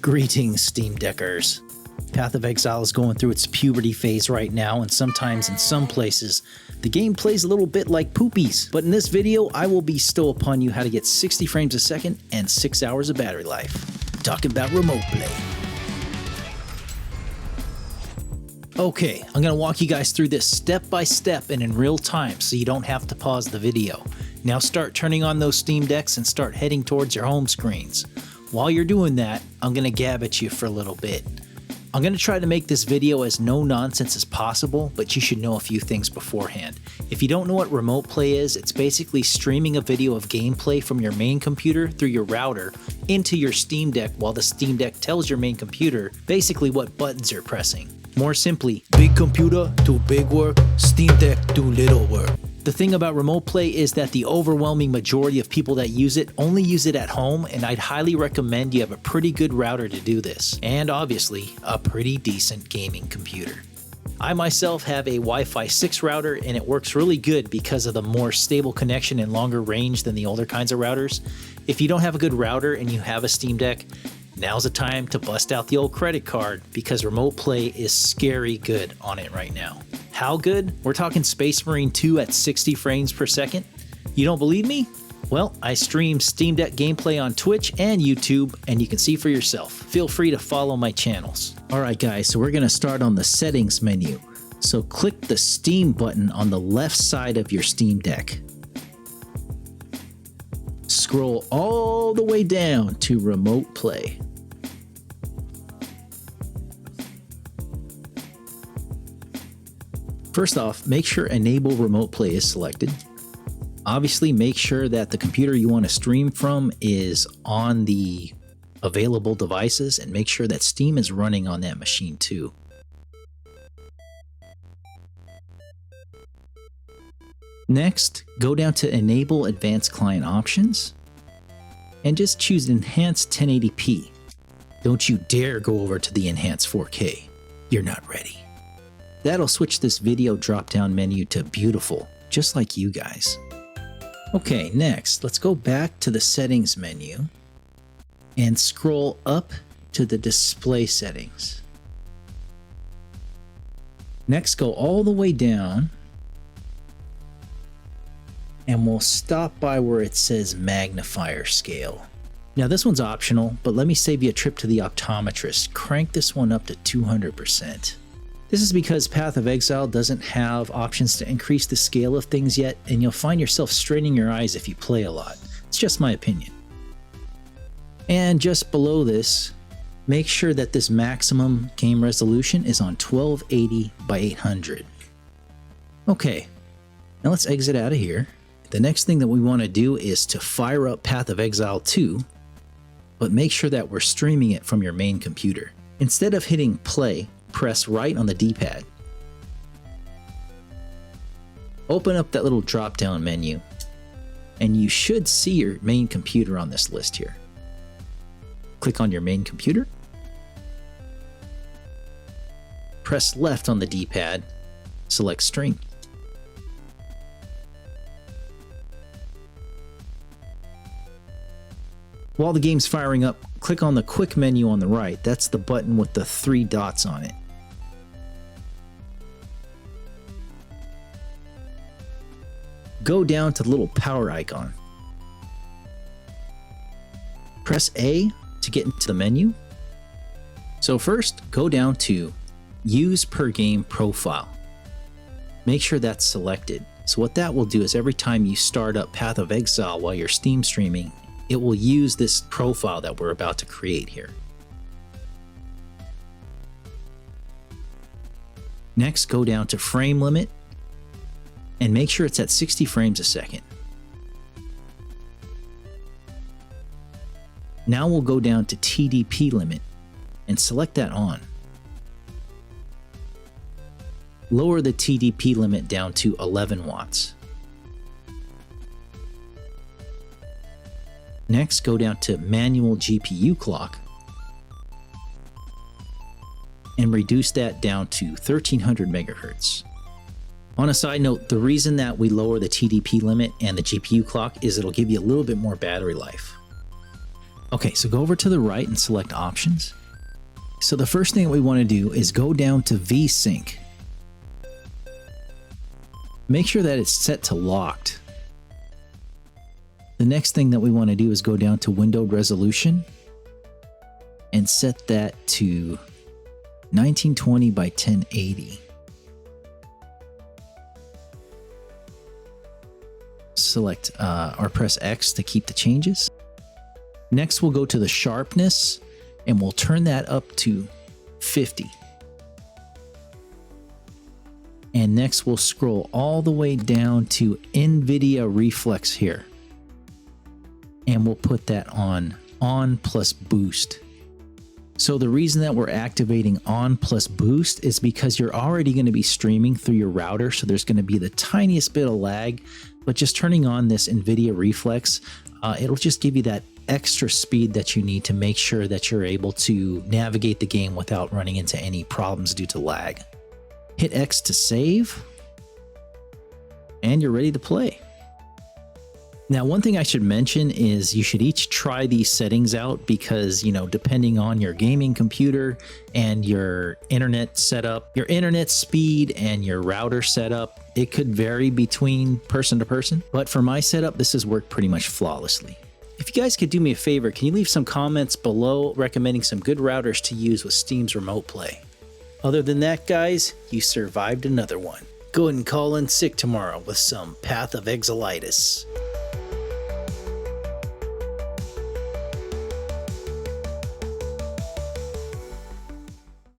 Greetings, Steam Deckers. Path of Exile is going through its puberty phase right now, and sometimes in some places, the game plays a little bit like poopies. But in this video, I will bestow upon you how to get 60 frames a second and 6 hours of battery life. Talking about remote play. Okay, I'm going to walk you guys through this step by step and in real time so you don't have to pause the video. Now start turning on those Steam Decks and start heading towards your home screens. While you're doing that, I'm going to gab at you for a little bit. I'm going to try to make this video as no nonsense as possible, but you should know a few things beforehand. If you don't know what remote play is, it's basically streaming a video of gameplay from your main computer through your router into your Steam Deck while the Steam Deck tells your main computer basically what buttons you're pressing. More simply, big computer do big work, Steam Deck do little work. The thing about remote play is that the overwhelming majority of people that use it only use it at home, and I'd highly recommend you have a pretty good router to do this, and obviously a pretty decent gaming computer. I myself have a Wi-Fi 6 router, and it works really good because of the more stable connection and longer range than the older kinds of routers. If you don't have a good router and you have a Steam Deck, now's the time to bust out the old credit card because remote play is scary good on it right now. How good? We're talking Space Marine 2 at 60 frames per second. You don't believe me? Well, I stream Steam Deck gameplay on Twitch and YouTube, and you can see for yourself. Feel free to follow my channels. Alright guys, so we're going to start on the settings menu. So click the Steam button on the left side of your Steam Deck. Scroll all the way down to remote play. First off, make sure Enable Remote Play is selected. Obviously, make sure that the computer you want to stream from is on the available devices, and make sure that Steam is running on that machine too. Next, go down to Enable Advanced Client Options and just choose Enhanced 1080p. Don't you dare go over to the Enhanced 4K. You're not ready. That'll switch this video drop-down menu to beautiful, just like you guys. Okay, next, let's go back to the settings menu and scroll up to the display settings. Next, go all the way down and we'll stop by where it says magnifier scale. Now this one's optional, but let me save you a trip to the optometrist. Crank this one up to 200%. This is because Path of Exile doesn't have options to increase the scale of things yet, and you'll find yourself straining your eyes if you play a lot. It's just my opinion. And just below this, make sure that this maximum game resolution is on 1280 by 800. Okay, now let's exit out of here. The next thing that we want to do is to fire up Path of Exile 2, but make sure that we're streaming it from your main computer. Instead of hitting play, press right on the D-pad. Open up that little drop-down menu, and you should see your main computer on this list here. Click on your main computer. Press left on the D-pad, select stream. While the game's firing up, click on the quick menu on the right. That's the button with the 3 dots on it. Go down to the little power icon. Press A to get into the menu. So first, go down to Use Per Game Profile. Make sure that's selected. So what that will do is every time you start up Path of Exile while you're Steam streaming, it will use this profile that we're about to create here. Next, go down to frame limit and make sure it's at 60 frames a second. Now we'll go down to TDP limit and select that on. Lower the TDP limit down to 11 watts. Next, go down to manual GPU clock and reduce that down to 1300 megahertz. On a side note, the reason that we lower the TDP limit and the GPU clock is it'll give you a little bit more battery life. Okay, so go over to the right and select Options, So the first thing that we want to do is go down to VSync. Make sure that it's set to locked. The next thing that we want to do is go down to windowed resolution and set that to 1920 by 1080. Select or press X to keep the changes. Next, we'll go to the sharpness and we'll turn that up to 50. And next, we'll scroll all the way down to NVIDIA Reflex here. And we'll put that on plus boost. So the reason that we're activating on plus boost is because you're already going to be streaming through your router, so there's going to be the tiniest bit of lag, but just turning on this NVIDIA Reflex, it'll just give you that extra speed that you need to make sure that you're able to navigate the game without running into any problems due to lag. Hit X to save, and you're ready to play. Now, one thing I should mention is you should each try these settings out because, you know, depending on your gaming computer and your internet setup, your internet speed and your router setup, it could vary between person to person. But for my setup, this has worked pretty much flawlessly. If you guys could do me a favor, can you leave some comments below recommending some good routers to use with Steam's Remote Play? Other than that, guys, you survived another one. Go ahead and call in sick tomorrow with some Path of Exile-itis.